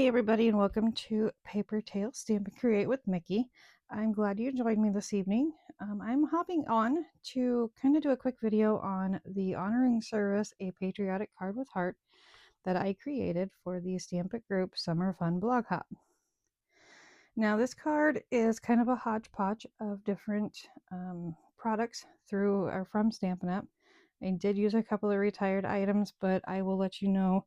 Hey everybody, and welcome to Paper Tales Stampin' Create with Mikki. I'm glad you joined me this evening. I'm hopping on to kind of do a quick video on the honoring service, a patriotic card with heart that I created for the Stampin' Group Summer Fun blog hop. Now this card is kind of a hodgepodge of different products through or from Stampin' Up. I did use a couple of retired items, but I will let you know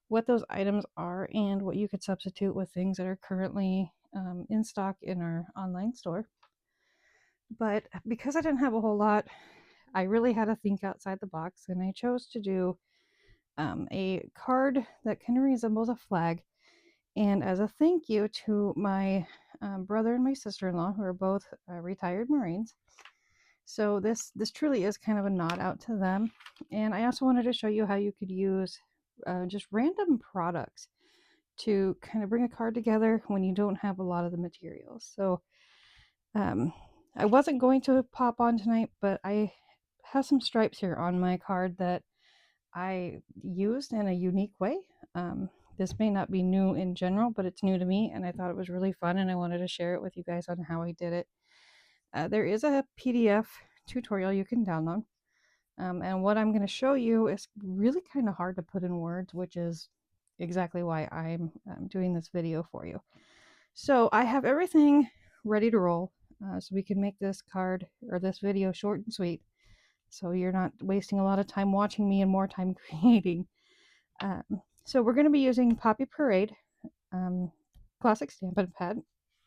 what those items are and what you could substitute with things that are currently in stock in our online store. But because I didn't have a whole lot, I really had to think outside the box, and I chose to do a card that kind of resembles a flag. And as a thank you to my brother and my sister-in-law, who are both retired Marines, so this truly is kind of a nod out to them. And I also wanted to show you how you could use just random products to kind of bring a card together when you don't have a lot of the materials. So I wasn't going to pop on tonight, but I have some stripes here on my card that I used in a unique way. This may not be new in general, but it's new to me, and I thought it was really fun, and I wanted to share it with you guys on how I did it. There is a PDF tutorial you can download, and what I'm going to show you is really kind of hard to put in words, which is exactly why I'm doing this video for you. So I have everything ready to roll, so we can make this card or this video short and sweet, so you're not wasting a lot of time watching me and more time creating. So we're going to be using Poppy Parade classic Stampin' Pad.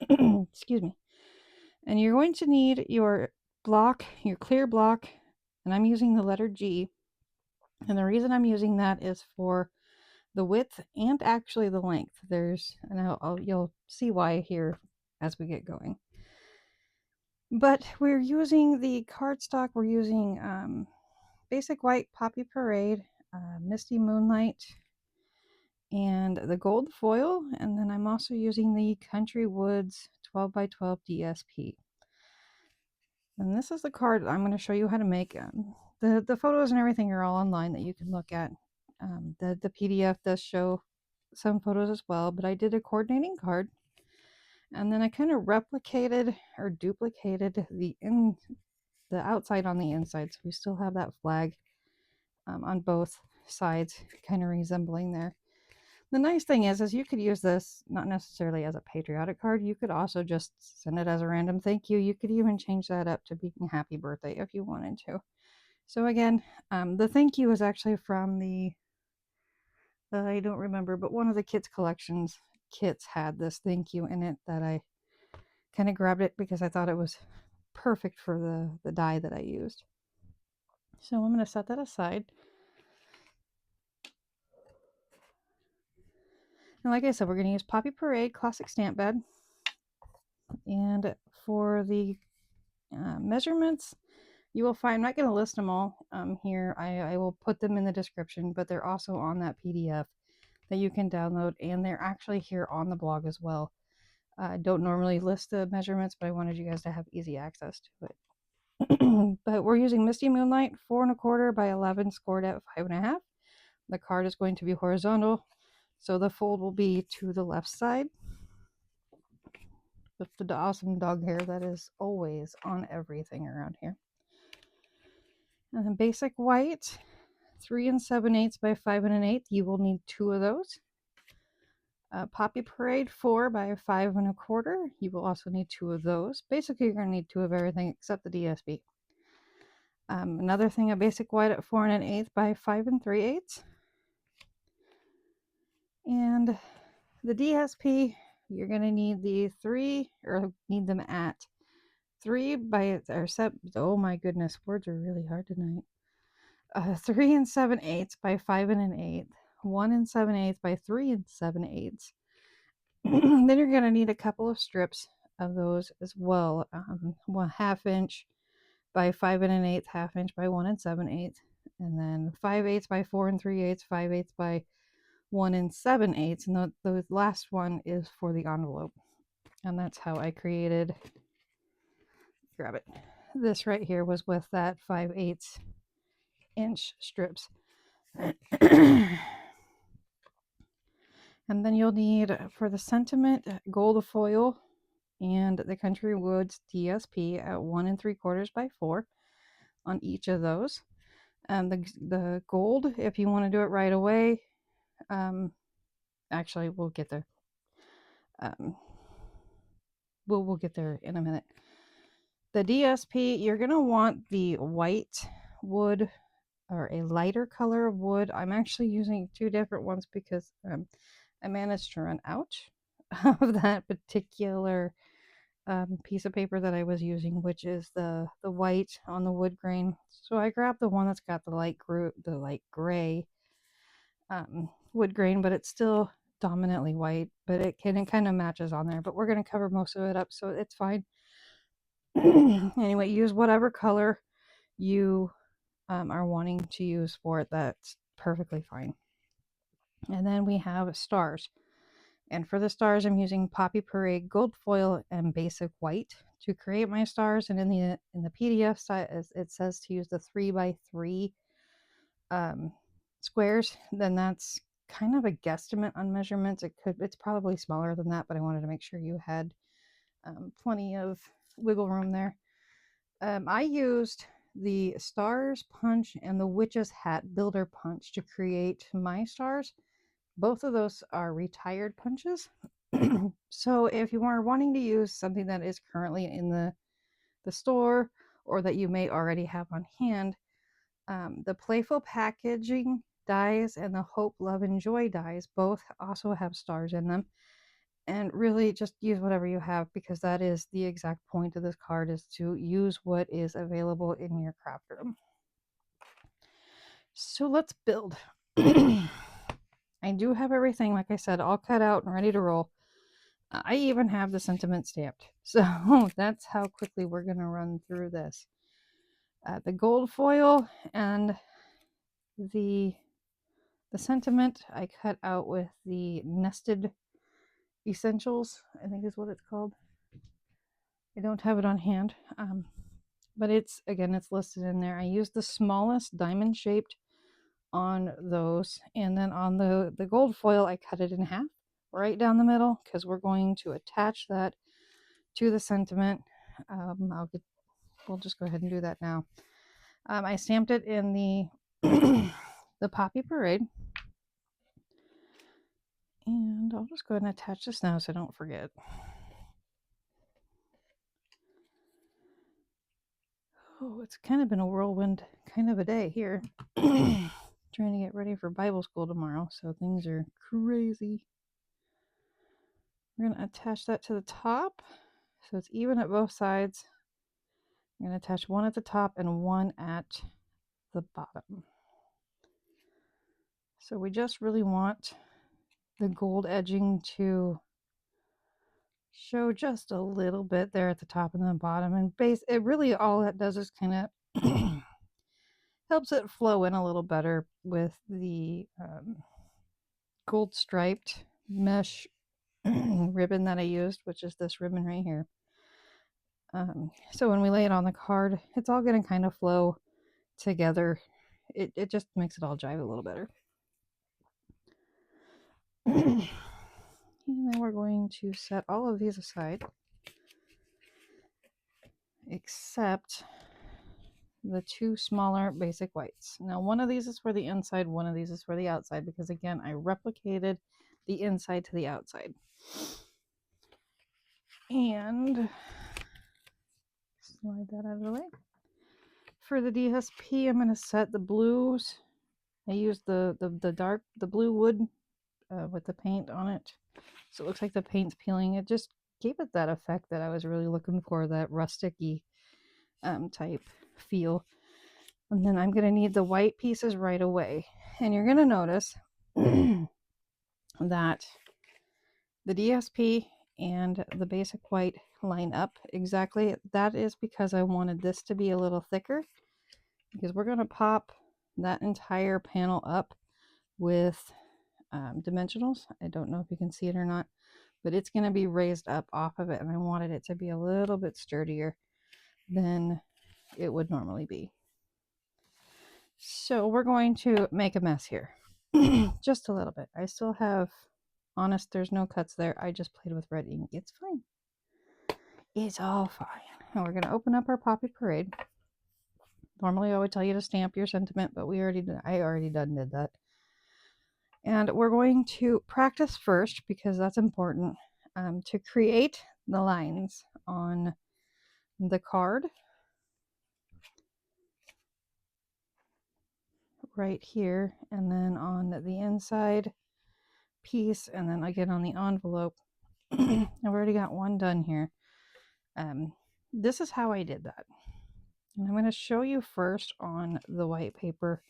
Excuse me. And you're going to need your block, your clear block, and I'm using the letter G. And the reason I'm using that is for the width and actually the length. You'll see why here as we get going. But we're using the cardstock. We're using Basic White Poppy Parade, Misty Moonlight, and the gold foil. And then I'm also using the Country Woods 12x12 DSP. And this is the card I'm going to show you how to make. The photos and everything are all online that you can look at. The PDF does show some photos as well, but I did a coordinating card, and then I kind of replicated or duplicated the outside on the inside, so we still have that flag on both sides, kind of resembling there. The nice thing is you could use this not necessarily as a patriotic card. You could also just send it as a random thank you. You could even change that up to being happy birthday if you wanted to. So again, the thank you is actually from I don't remember, but one of the kids' collections kits had this thank you in it that I kind of grabbed it because I thought it was perfect for the die that I used. So I'm going to set that aside. And like I said, we're going to use Poppy Parade Classic Stamp Bed. And for the measurements, you will find, I'm not going to list them all here. I will put them in the description, but they're also on that PDF that you can download, and they're actually here on the blog as well. I don't normally list the measurements, but I wanted you guys to have easy access to it. But we're using Misty Moonlight 4 1/4 by 11 scored at 5 1/2. The card is going to be horizontal, so the fold will be to the left side with the awesome dog hair that is always on everything around here. And then Basic White 3 7/8 by 5 1/8. You will need 2 of those. Poppy Parade 4 by 5 1/4. You will also need 2 of those. Basically, you're going to need 2 of everything except the DSP. Another thing, a Basic White at 4 1/8 by 5 3/8. And the DSP, you're going to need the 3, or need them at 3 by, or set, oh my goodness, words are really hard tonight. 3 7/8 by 5 1/8. 1 7/8 by 3 7/8. Then you're going to need a couple of strips of those as well. 1/2 inch by 5 1/8, 1/2 inch by 1 7/8, and then 5/8 by 4 3/8, 5/8 by 1 7/8. And the last one is for the envelope. And that's how I created, grab it. This right here was with that 5/8 inch strips. And then you'll need, for the sentiment, gold foil and the Country Woods DSP at 1 3/4 by 4 on each of those. And the gold, if you want to do it right away, actually we'll get there. We'll get there in a minute. The DSP, you're gonna want the white wood or a lighter color of wood. I'm actually using 2 different ones because I managed to run out of that particular piece of paper that I was using, which is the white on the wood grain. So I grabbed the one that's got the light gray wood grain, but it's still dominantly white, but it kind of matches on there. But we're going to cover most of it up, so it's fine. Anyway, use whatever color you are wanting to use for it. That's perfectly fine. And then we have stars. And for the stars, I'm using Poppy Parade gold foil and basic white to create my stars. And in the PDF site, it says to use the 3 by 3 squares. Then that's kind of a guesstimate on measurements. It's probably smaller than that, but I wanted to make sure you had plenty of wiggle room there. I used the stars punch and the witch's hat builder punch to create my stars. Both of those are retired punches. So if you are wanting to use something that is currently in the store or that you may already have on hand, the Playful Packaging dies and the Hope, Love, and Joy dies both also have stars in them. And really just use whatever you have, because that is the exact point of this card, is to use what is available in your craft room. So let's build. I do have everything, like I said, all cut out and ready to roll. I even have the sentiment stamped. So that's how quickly we're going to run through this. The gold foil and the sentiment I cut out with the nested essentials, I think is what it's called. I don't have it on hand, but it's listed in there. I used the smallest diamond shaped on those, and then on the gold foil I cut it in half right down the middle because we're going to attach that to the sentiment. We'll just go ahead and do that now. I stamped it in the the Poppy Parade, and I'll just go ahead and attach this now so I don't forget. Oh, it's kind of been a whirlwind kind of a day here. Trying to get ready for Bible school tomorrow, so things are crazy. We're going to attach that to the top so it's even at both sides. I'm going to attach one at the top and one at the bottom. So we just really want the gold edging to show just a little bit there at the top and the bottom, and it really all that does is kind of helps it flow in a little better with the gold striped mesh ribbon that I used, which is this ribbon right here. So when we lay it on the card, it's all going to kind of flow together. It just makes it all jive a little better. And then we're going to set all of these aside, except the 2 smaller basic whites. Now one of these is for the inside, one of these is for the outside, because again I replicated the inside to the outside. And slide that out of the way. For the DSP, I'm going to set the blues. I used the blue wood with the paint on it, so it looks like the paint's peeling. It just gave it that effect that I was really looking for, that rusticy type feel. And then I'm going to need the white pieces right away. And you're going to notice that the DSP and the basic white line up exactly. That is because I wanted this to be a little thicker, because we're going to pop that entire panel up with dimensionals. I don't know if you can see it or not, but it's going to be raised up off of it, and I wanted it to be a little bit sturdier than it would normally be. So we're going to make a mess here. Just a little bit. I still have Honest, there's no cuts there. I just played with red ink. It's fine. It's all fine. And we're going to open up our Poppy Parade. Normally I would tell you to stamp your sentiment, but I already did that. And we're going to practice first, because that's important, to create the lines on the card right here, and then on the inside piece, and then again on the envelope. I've already got one done here. This is how I did that. And I'm going to show you first on the white paper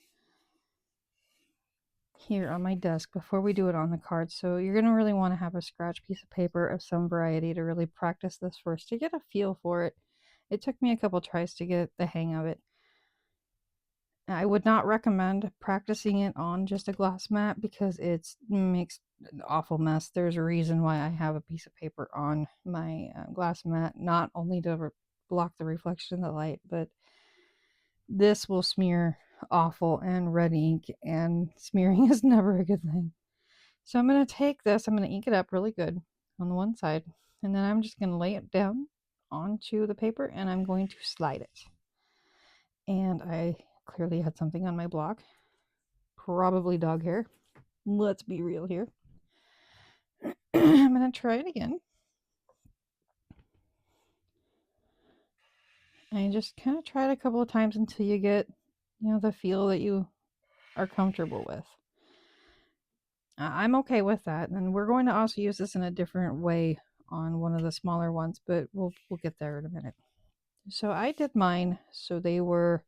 here on my desk before we do it on the card. So you're going to really want to have a scratch piece of paper of some variety to really practice this first, to get a feel for it. It took me a couple tries to get the hang of it. I would not recommend practicing it on just a glass mat, because it makes an awful mess. There's a reason why I have a piece of paper on my glass mat, not only to block the reflection of the light, but this will smear awful, and red ink and smearing is never a good thing. So I'm going to take this, I'm going to ink it up really good on the one side, and then I'm just going to lay it down onto the paper, and I'm going to slide it. And I clearly had something on my block, probably dog hair. Let's be real here. I'm going to try it again. And just kind of try it a couple of times until you get, the feel that you are comfortable with. I'm okay with that. And we're going to also use this in a different way on one of the smaller ones, but we'll get there in a minute. So I did mine. So they were,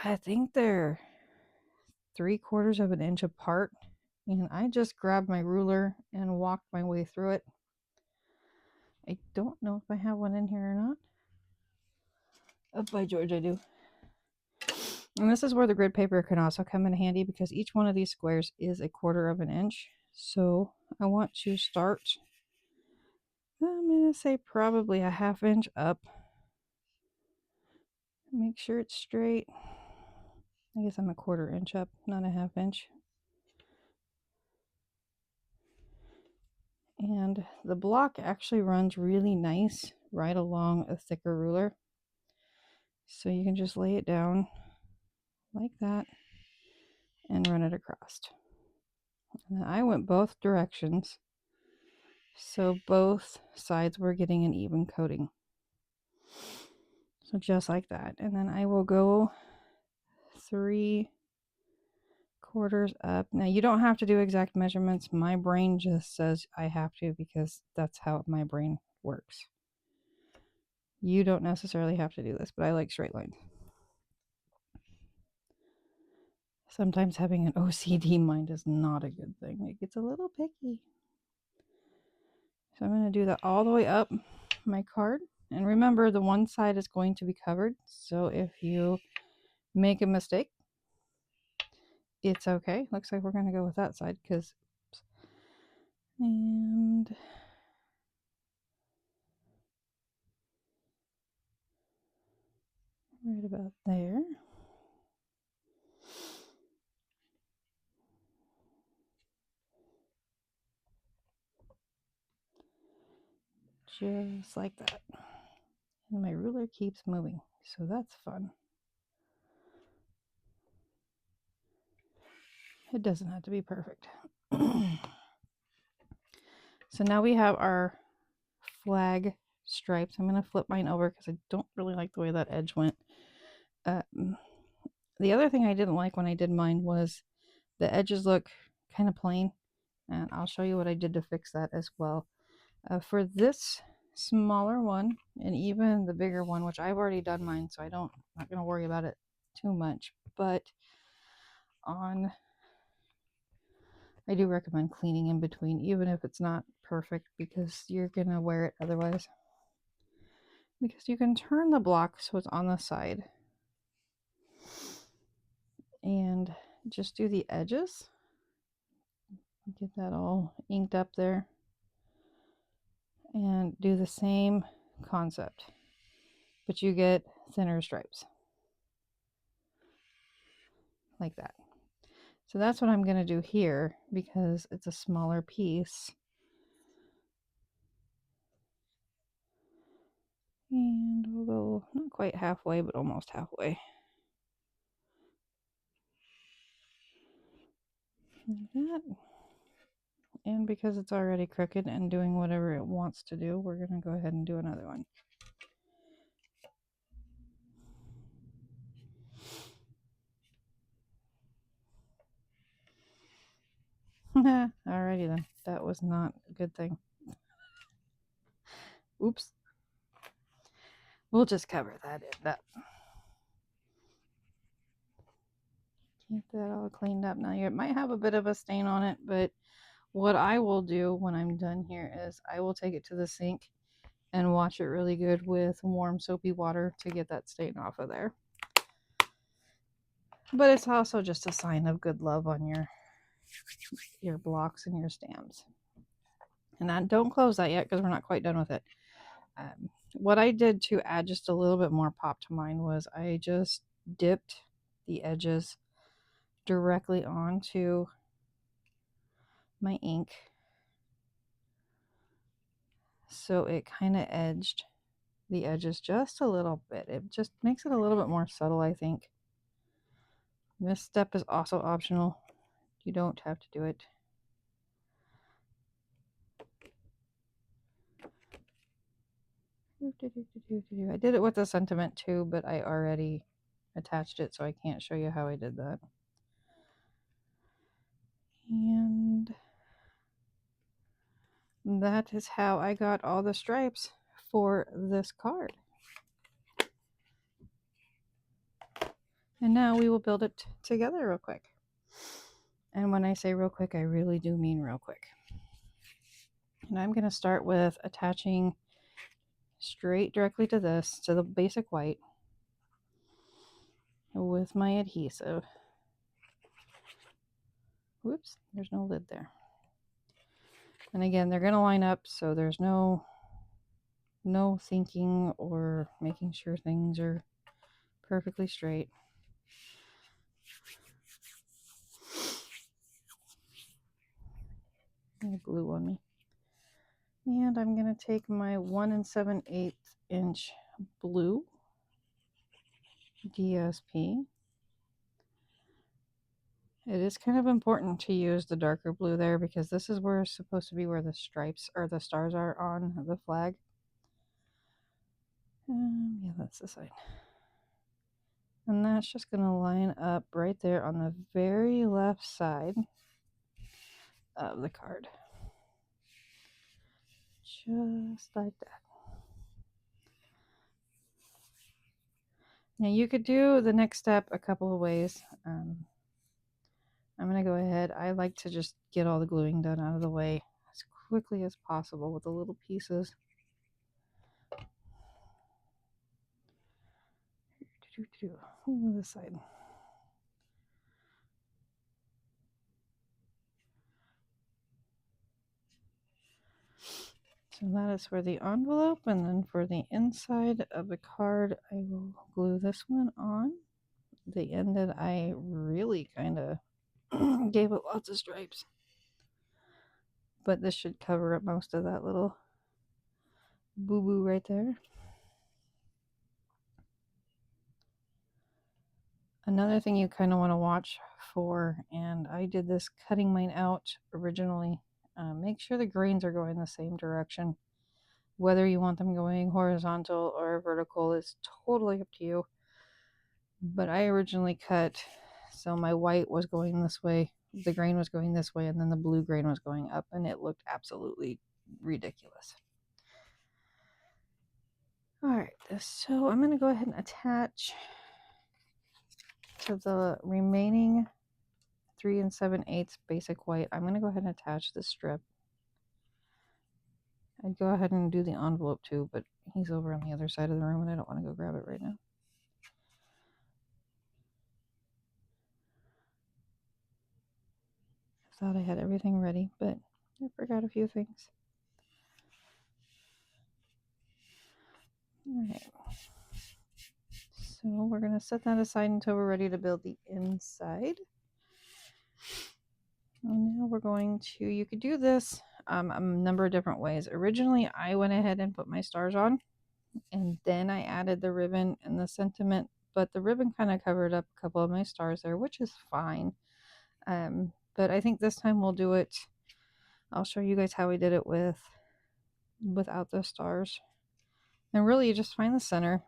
I think they're 3/4 of an inch apart. And I just grabbed my ruler and walked my way through it. I don't know if I have one in here or not. Oh, by George, I do. And this is where the grid paper can also come in handy, because each one of these squares is 1/4 of an inch. So I want to start, I'm going to say probably a 1/2 inch up. Make sure it's straight. I guess I'm 1/4 inch up, not a 1/2 inch. And the block actually runs really nice right along a thicker ruler. So you can just lay it down like that and run it across. And I went both directions, so both sides were getting an even coating. So just like that. And then I will go 3/4 up. Now you don't have to do exact measurements. My brain just says I have to, because that's how my brain works. You don't necessarily have to do this, but I like straight lines. Sometimes having an OCD mind is not a good thing. It gets a little picky. So I'm going to do that all the way up my card. And remember, the one side is going to be covered. So if you make a mistake, it's okay. Looks like we're going to go with that side, because, and right about there. Just like that. And my ruler keeps moving, so that's fun. It doesn't have to be perfect. So now we have our flag stripes. I'm going to flip mine over because I don't really like the way that edge went. The other thing I didn't like when I did mine was the edges look kind of plain, and I'll show you what I did to fix that as well. For this smaller one, and even the bigger one, which I've already done mine, so I'm not going to worry about it too much, but I do recommend cleaning in between, even if it's not perfect, because you're going to wear it otherwise. Because you can turn the block so it's on the side and just do the edges. Get that all inked up there. And do the same concept, but you get thinner stripes. Like that. So that's what I'm going to do here because it's a smaller piece. And we'll go not quite halfway, but almost halfway. Like that. And because it's already crooked and doing whatever it wants to do, we're going to go ahead and do another one. Alrighty then. That was not a good thing. Oops. We'll just cover that end up. Get that all cleaned up. Now you might have a bit of a stain on it, but what I will do when I'm done here is I will take it to the sink and wash it really good with warm soapy water to get that stain off of there. But it's also just a sign of good love on your blocks and your stamps. And don't close that yet because we're not quite done with it. What I did to add just a little bit more pop to mine was I just dipped the edges directly onto my ink, so it kind of edged the edges just a little bit. It just makes it a little bit more subtle, I think. This step is also optional. You don't have to do it. I did it with a sentiment too, but I already attached it, so I can't show you how I did that. And that is how I got all the stripes for this card. And now we will build it together real quick. And when I say real quick, I really do mean real quick. And I'm going to start with attaching straight directly to this, to the basic white, with my adhesive. Whoops, there's no lid there. And again, they're going to line up, so there's no thinking or making sure things are perfectly straight. Glue on me. And I'm going to take my 1 7/8 inch blue DSP. It is kind of important to use the darker blue there because this is where it's supposed to be where the stripes or the stars are on the flag. Yeah, that's the side. And that's just going to line up right there on the very left side of the card. Just like that. Now you could do the next step a couple of ways. I'm going to go ahead. I like to just get all the gluing done out of the way as quickly as possible with the little pieces. This side. So that is for the envelope, and then for the inside of the card, I will glue this one on. The end that I really kind of gave it lots of stripes. But this should cover up most of that little boo-boo right there. Another thing you kind of want to watch for, and I did this cutting mine out originally, make sure the grains are going the same direction. Whether you want them going horizontal or vertical is totally up to you. But I originally cut so my white was going this way, the grain was going this way, and then the blue grain was going up, and it looked absolutely ridiculous. Alright, so I'm going to go ahead and attach to the remaining 3 7/8 basic white. I'm going to go ahead and attach the strip. I'd go ahead and do the envelope too, but he's over on the other side of the room and I don't want to go grab it right now. I thought I had everything ready, but I forgot a few things. Alright. So we're going to set that aside until we're ready to build the inside. And now we're going to, you could do this a number of different ways. Originally, I went ahead and put my stars on, and then I added the ribbon and the sentiment, but the ribbon kind of covered up a couple of my stars there, which is fine. But I think this time we'll do it, I'll show you guys how we did it without the stars. And really, you just find the center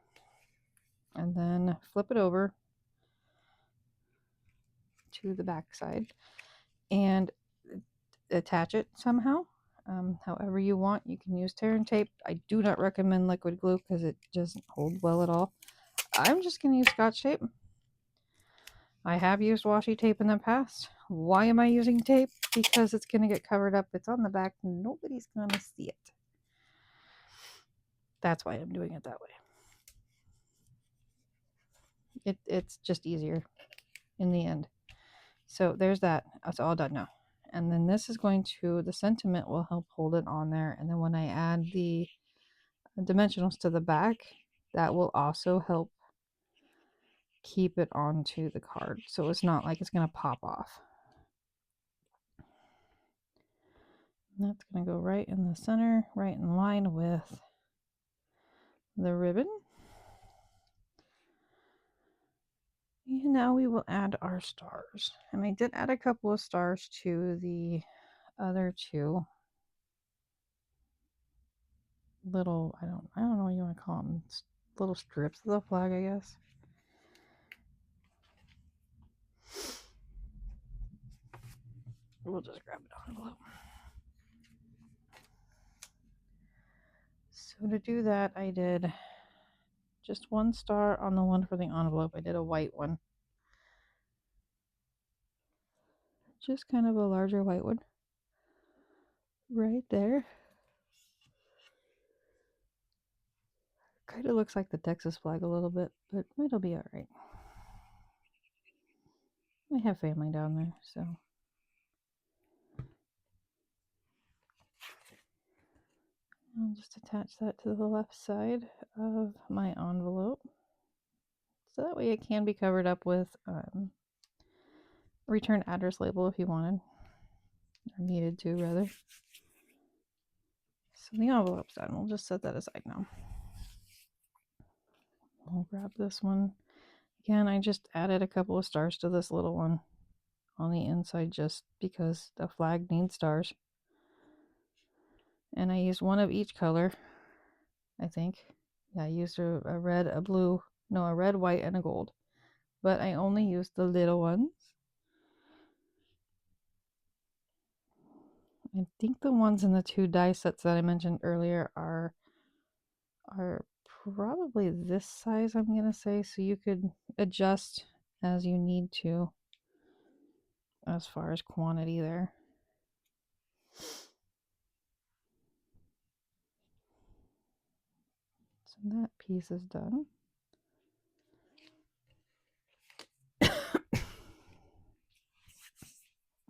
and then flip it over to the back side and attach it somehow. However you want. You can use tear and tape. I do not recommend liquid glue because it doesn't hold well at all. I'm just going to use Scotch tape. I have used washi tape in the past. Why am I using tape? Because it's going to get covered up. It's on the back. Nobody's going to see it. That's why I'm doing it that way. It's just easier in the end. So there's that. That's all done now. And then this is going to, the sentiment will help hold it on there. And then when I add the dimensionals to the back, that will also help keep it onto the card. So it's not like it's going to pop off. And that's going to go right in the center, right in line with the ribbon. And now we will add our stars. And I did add a couple of stars to the other two little, I don't know what you want to call them, little strips of the flag, I guess. We'll just grab an envelope. So to do that, I did just one star on the one for the envelope. I did a white one. Just kind of a larger white one. Right there. Kind of looks like the Texas flag a little bit, but it'll be alright. I have family down there, so. I'll just attach that to the left side of my envelope. So that way it can be covered up with return address label if you wanted, or needed to rather. So the envelope's done. We'll just set that aside now. We'll grab this one. Again, I just added a couple of stars to this little one on the inside just because the flag needs stars. And I used one of each color, I think. Yeah, I used a red, a blue, no, a red, white, and a gold. But I only used the little ones. I think the ones in the two die sets that I mentioned earlier are probably this size, I'm going to say. So you could adjust as you need to as far as quantity there. So that piece is done.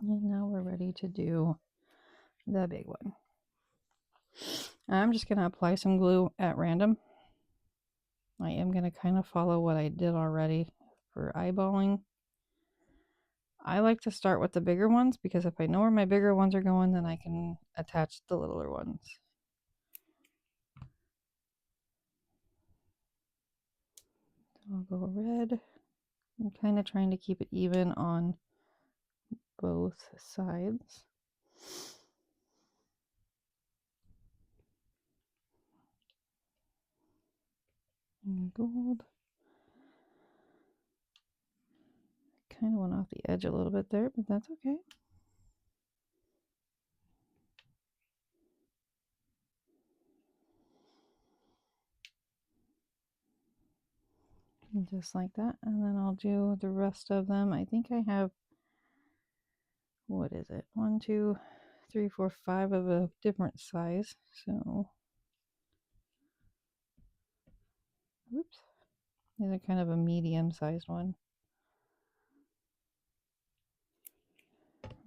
And now we're ready to do the big one. I'm just going to apply some glue at random. I am going to kind of follow what I did already for eyeballing. I like to start with the bigger ones because if I know where my bigger ones are going, then I can attach the littler ones. I'll go red. I'm kind of trying to keep it even on both sides. And gold. Kind of went off the edge a little bit there, but that's okay. And just like that. And then I'll do the rest of them. I think I have, what is it? 1, 2, 3, 4, 5 of a different size. So, oops. These are kind of a medium-sized one.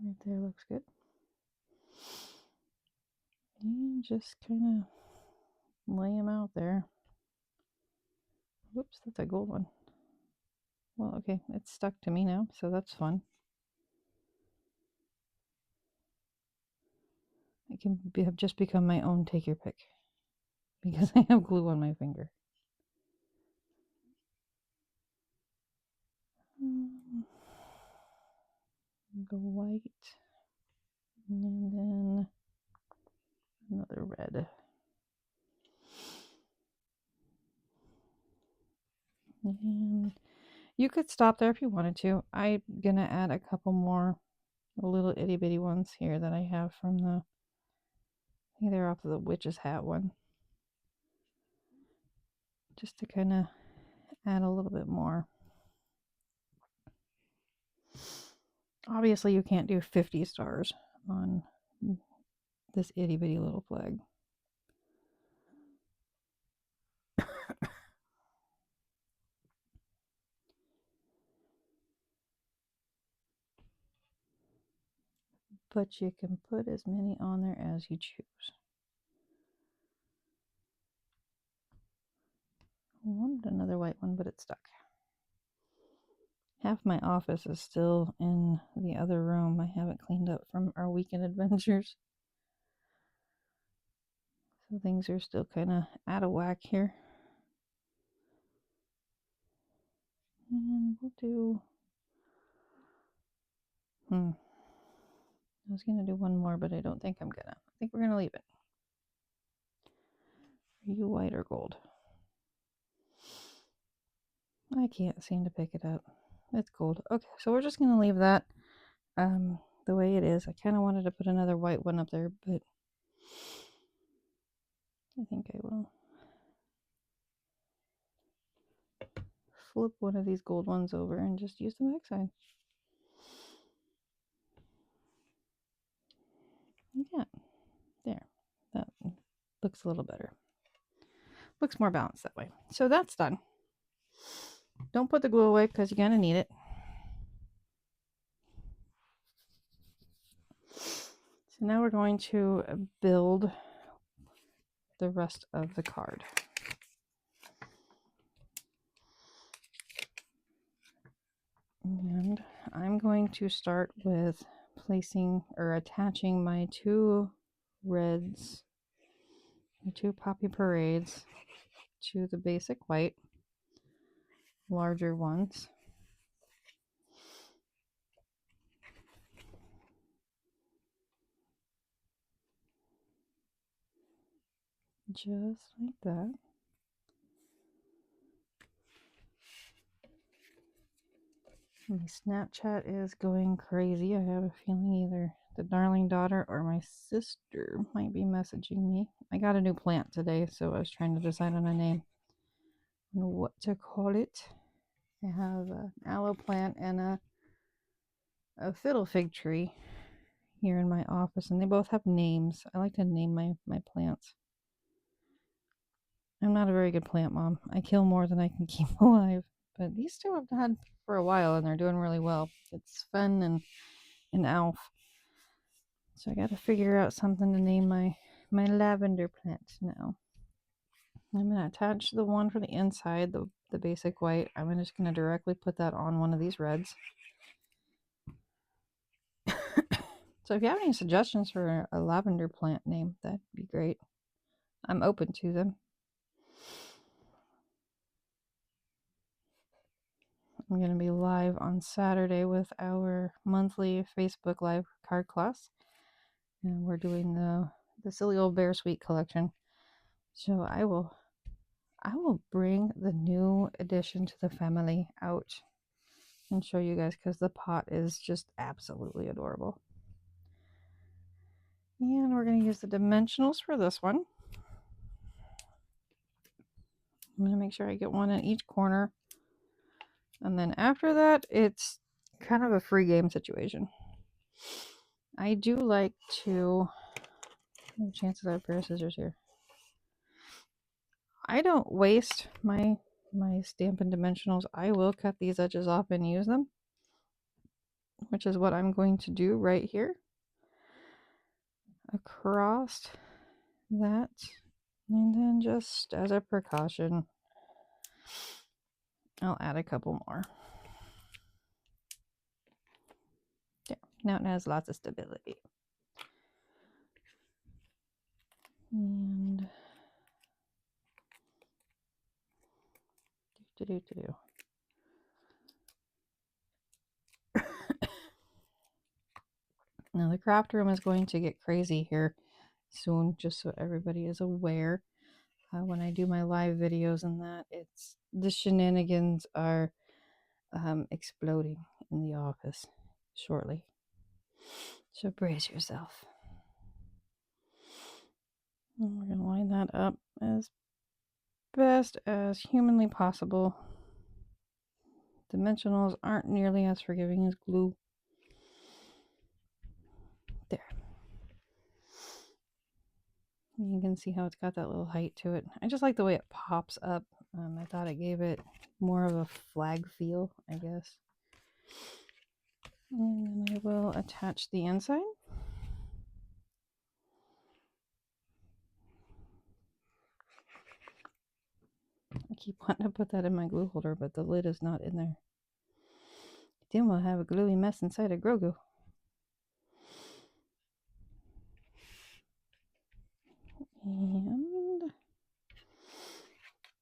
Right there looks good. And just kind of lay them out there. Whoops, that's a gold one. Well, okay, it's stuck to me now, so that's fun. have just become my own take your pick because I have glue on my finger. The white, and then another red. And you could stop there if you wanted to. I'm gonna add a couple more little itty bitty ones here that I have from the, I think they're off of the witch's hat one, just to kind of add a little bit more. Obviously you can't do 50 stars on this itty bitty little flag. But you can put as many on there as you choose. I wanted another white one, but it's stuck. Half my office is still in the other room. I haven't cleaned up from our weekend adventures. So things are still kind of out of whack here. And we'll do... I was going to do one more, but I don't think I'm going to. I think we're going to leave it. Are you white or gold? I can't seem to pick it up. It's gold. Okay, so we're just going to leave that the way it is. I kind of wanted to put another white one up there, but I think I will flip one of these gold ones over and just use the backside. Yeah, there. That looks a little better. Looks more balanced that way. So that's done. Don't put the glue away because you're going to need it. So now we're going to build the rest of the card. And I'm going to start with placing or attaching my two reds, the two Poppy Parades, to the basic white, larger ones. Just like that. My Snapchat is going crazy. I have a feeling either the darling daughter or my sister might be messaging me. I got a new plant today, so I was trying to decide on a name and what to call it. I have an aloe plant and a fiddle fig tree here in my office, and they both have names. I like to name my plants. I'm not a very good plant mom. I kill more than I can keep alive. But these two I've had for a while, and they're doing really well. It's Fen and Alf. So I got to figure out something to name my lavender plant now. I'm going to attach the one for the inside, the basic white. I'm just going to directly put that on one of these reds. So if you have any suggestions for a lavender plant name, that'd be great. I'm open to them. I'm going to be live on Saturday with our monthly Facebook Live card class. And we're doing the Silly Old Bear Sweet collection. So I will bring the new addition to the family out and show you guys, because the pot is just absolutely adorable. And we're going to use the dimensionals for this one. I'm going to make sure I get one in each corner. And then after that, it's kind of a free game situation. I do like to... chances I have a pair of scissors here. I don't waste my Stampin' dimensionals. I will cut these edges off and use them, which is what I'm going to do right here. Across that. And then just as a precaution, I'll add a couple more. There. Now it has lots of stability. Do-do-do-do. Now the craft room is going to get crazy here soon, just so everybody is aware. When I do my live videos and that, it's the shenanigans are exploding in the office shortly. So brace yourself. And we're going to line that up as best as humanly possible. Dimensionals aren't nearly as forgiving as glue. There. You can see how it's got that little height to it. I just like the way it pops up. I thought it gave it more of a flag feel, I guess. And then I will attach the inside. I keep wanting to put that in my glue holder, but the lid is not in there. Then we'll have a gluey mess inside of Grogu. And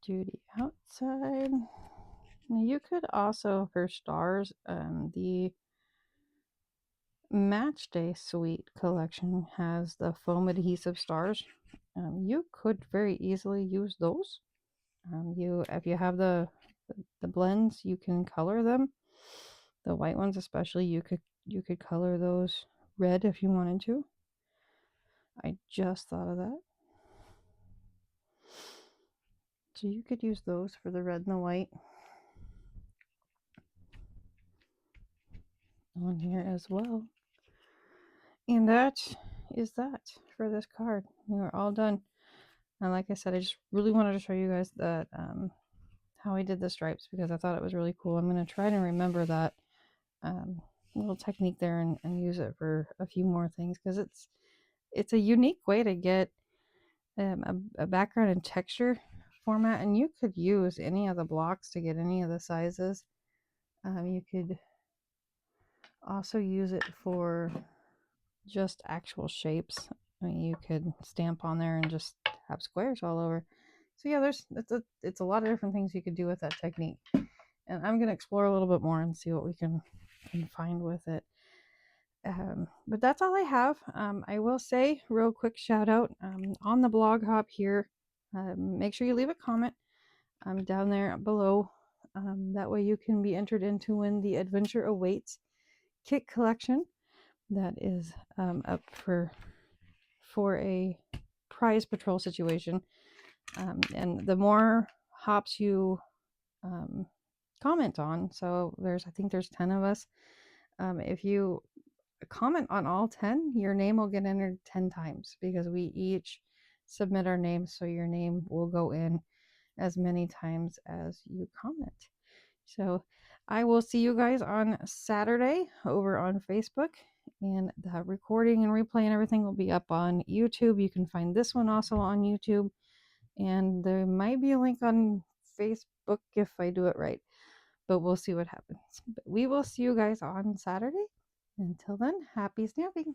do the outside. Now you could also, for stars, the Match Day Suite collection has the foam adhesive stars. You could very easily use those. If you have the blends, you can color them. The white ones, especially, you could color those red if you wanted to. I just thought of that. So you could use those for the red and the white on here as well. And that is that for this card. We are all done. And like I said, I just really wanted to show you guys that how I did the stripes because I thought it was really cool. I'm going to try to remember that little technique there and use it for a few more things because it's a unique way to get a background and texture format, and you could use any of the blocks to get any of the sizes. You could also use it for just actual shapes. I mean, you could stamp on there and just have squares all over. So yeah, it's a lot of different things you could do with that technique, and I'm gonna explore a little bit more and see what we can find with it. But that's all I have. I will say real quick shout out on the blog hop here. Make sure you leave a comment down there below. That way you can be entered into win the Adventure Awaits kit collection that is up for a prize patrol situation. And the more hops you comment on, so I think there's 10 of us. If you comment on all 10, your name will get entered 10 times because we each submit our names, so your name will go in as many times as you comment. So I will see you guys on Saturday over on Facebook, and the recording and replay and everything will be up on YouTube. You can find this one also on YouTube, and there might be a link on Facebook if I do it right, but we'll see what happens. But we will see you guys on Saturday. Until then, happy stamping.